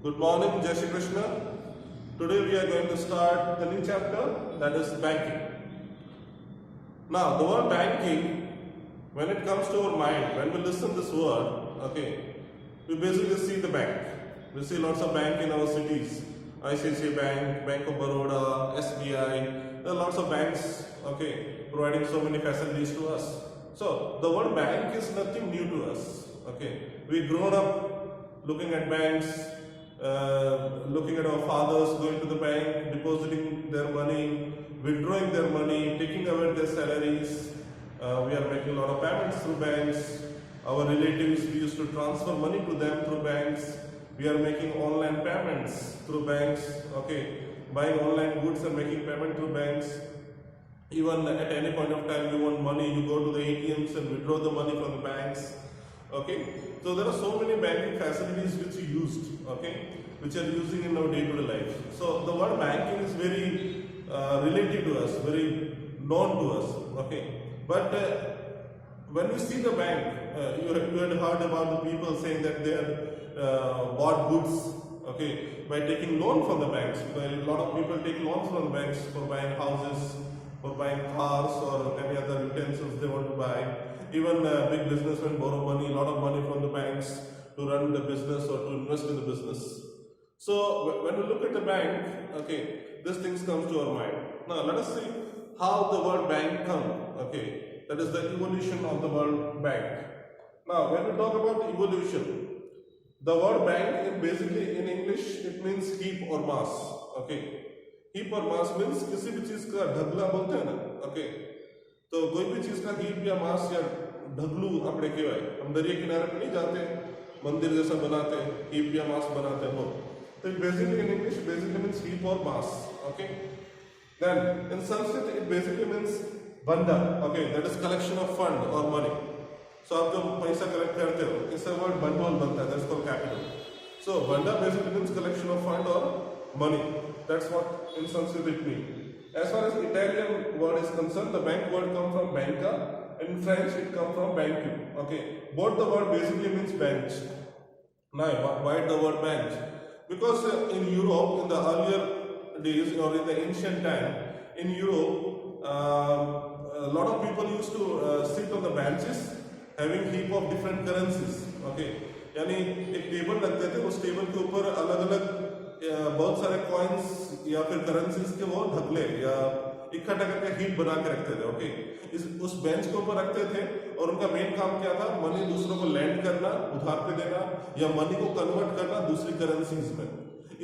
Good morning, Jai Shri Krishna. Today we are going to start the new chapter, that is banking. Now, the word banking, when it comes to our mind, when we listen this word, okay, we basically see the bank. We see lots of bank in our cities. ICICI Bank, Bank of Baroda, SBI. There are lots of banks, okay, providing so many facilities to us. So, the word bank is nothing new to us, okay. We grown up looking at banks, looking at our fathers going to the bank, depositing their money, withdrawing their money, taking away their salaries. We are making a lot of payments through banks. Our relatives, we used to transfer money to them through banks. We are making online payments through banks, okay, buying online goods and making payment through banks. Even at any point of time you want money, you go to the ATMs and withdraw the money from the banks. Okay, so there are so many banking facilities which we used, okay, which are using in our day-to-day life. So the word banking is very related to us, very known to us, okay. But when we see the bank, you had heard about the people saying that they had bought goods, okay, by taking loan from the banks. Well, a lot of people take loans from the banks for buying houses, for buying cars, or any other utensils they want to buy. Even big businessmen borrow money, a lot of money from the banks to run the business or to invest in the business. So when we look at the bank, okay, these things comes to our mind. Now let us see how the word bank come, okay, that is the evolution of the word bank. Now when we talk about evolution, the word bank in basically in English it means heap or mass, okay. Heap or mass means किसी भी चीज का ढगला बोलते हैं ना, okay. तो कोई भी चीज का हीप या मास या ढगलू આપણે કહેવાય हम दरिया किनारे पे नहीं जाते मंदिर जैसा बनाते हीप या मास बनाते हो तो basically in English basically means heap or mass, okay. Then in Sanskrit it basically means banda, okay, that is collection of fund or money. So आप जो पैसा कलेक्ट करते हो इससे वर्ड बंडल बनता है, that's called capital. So banda basically means collection of fund or money. That's what in Sanskrit it means. As far as Italian word is concerned, the bank word comes from banca. In French, it comes from banque. Okay, both the word basically means bench. Now, why the word bench? Because in Europe, in the earlier days or in the ancient time, in Europe, a lot of people used to sit on the benches, having heap of different currencies. Okay, यानी एक table लगते थे, उस table के ऊपर अलग-अलग बहुत सारे कॉइन्स या फिर करेंसीज के वो ढगले या इकट्ठा करके हीप बना के रखते थे, ओके. उस बेंच के ऊपर रखते थे और उनका मेन काम क्या था, मनी दूसरों को लैंड करना, उधार पे देना या मनी को कन्वर्ट करना दूसरी करेंसीज में.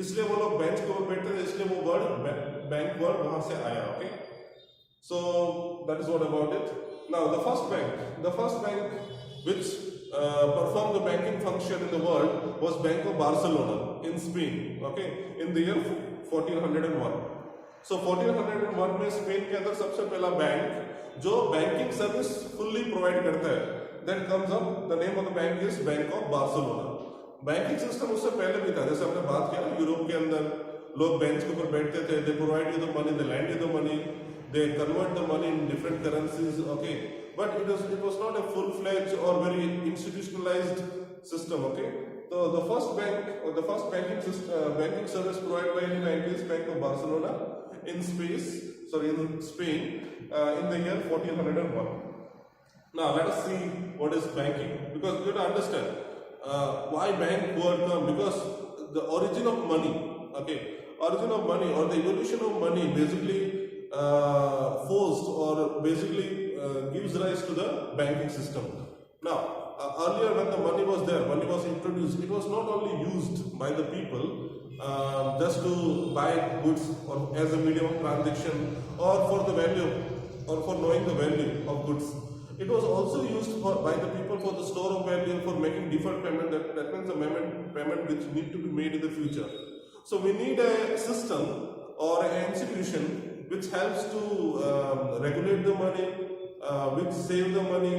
इसलिए वो लोग बेंच के ऊपर बैठते थे, इसलिए वो वर्ड बैंक वर्ड वहां से आया, okay. So that is what about it. Now the first bank which performed the banking function in the world was Bank of Barcelona in Spain, okay, in the year 1401. So 1401 में Spain के अंदर सबसे पहला bank जो banking service fully provide करता है, then comes up the name of the bank is Bank of Barcelona. Banking system उससे पहले भी था, जैसे हमने बात किया यूरोप के अंदर लोग बेंच के ऊपर बैठते थे, they provide you the money, they lend you the money, they convert the money in different currencies, okay. But it was not a full-fledged or very institutionalized system, okay. So the first bank or the first banking service provided by any bank is Bank of Barcelona in Spain in the year 1401. Now let us see what is banking, because you have to understand why bank word come, because the origin of money, okay, origin of money or the evolution of money basically forced or basically gives rise to the banking system. Now, earlier when the money was there, money was introduced, it was not only used by the people just to buy goods or as a medium of transaction or for the value or for knowing the value of goods. It was also used by the people for the store of value, for making deferred payment, that means a payment which need to be made in the future. So we need a system or an institution which helps to regulate the money, which save the money,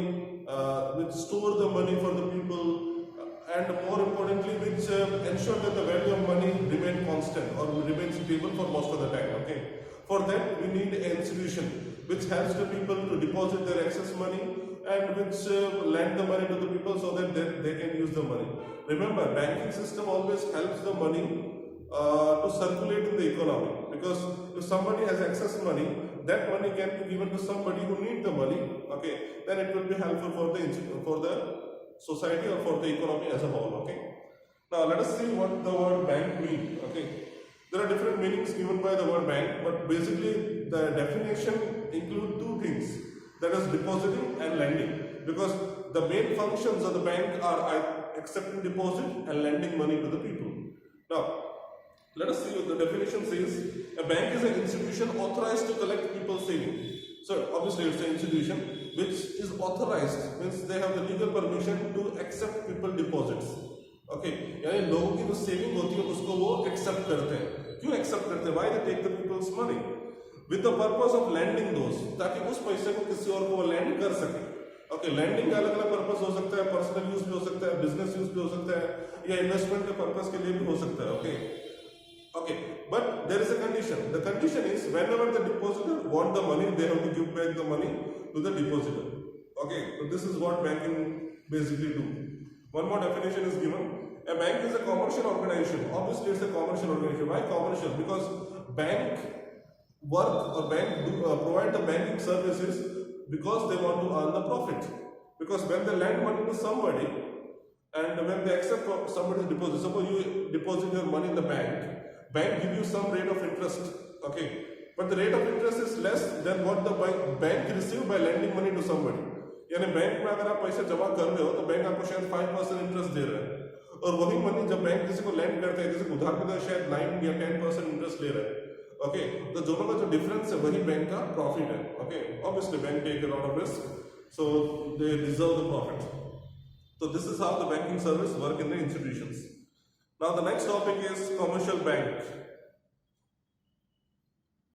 which store the money for the people, and more importantly which ensure that the value of money remain constant or remain stable for most of the time, okay. For that we need an institution which helps the people to deposit their excess money and which lend the money to the people so that they can use the money. Remember, banking system always helps the money to circulate in the economy, because if somebody has excess money, that money can be given to somebody who needs the money. Okay, then it will be helpful for the society or for the economy as a whole. Okay, now let us see what the word bank means. Okay, there are different meanings given by the word bank, but basically the definition include two things, that is depositing and lending, because the main functions of the bank are accepting deposit and lending money to the people. Now let us see what the definition says. A bank is an institution authorized to collect people's savings. So obviously it's an institution which is authorized, means they have the legal permission to accept people deposits. Okay, यानी लोगों की जो saving होती है उसको वो accept करते हैं. क्यों एक्सेप्ट करते हैं? Why they take the people's money? With the purpose of lending those, ताकि उस पैसे को किसी और को lend कर सके. Okay, lending का अलग अलग पर्पस हो सकता है, पर्सनल यूज भी हो सकता है, बिजनेस यूज भी हो सकता है, या इन्वेस्टमेंट के पर्पस के लिए भी हो सकता है. Okay. Okay, but there is a condition. The condition is whenever the depositor want the money, they have to give back the money to the depositor. Okay, so this is what banking basically do. One more definition is given. A bank is a commercial organization. Obviously, it's a commercial organization. Why commercial? Because bank work or bank provide the banking services because they want to earn the profit. Because when they lend money to somebody and when they accept somebody's deposit, suppose you deposit your money in the bank give you some rate of interest. Okay, but the rate of interest is less than what the bank receive by lending money to somebody. यानी bank में अगर आप पैसे जमा कर रहे हो तो बैंक आपको शायद 5% इंटरेस्ट दे रहा है, और वही मनी जब बैंक किसी को लैंड करते हैं, किसी को उधार देता है, शायद 9 या 10% इंटरेस्ट ले रहा है. ओके, तो दोनों का जो डिफरेंस है वही बैंक का प्रॉफिट है. Okay, obviously bank take a lot of risk, so they deserve the profit. So this is how the banking service work in the institutions. Now the next topic is commercial bank.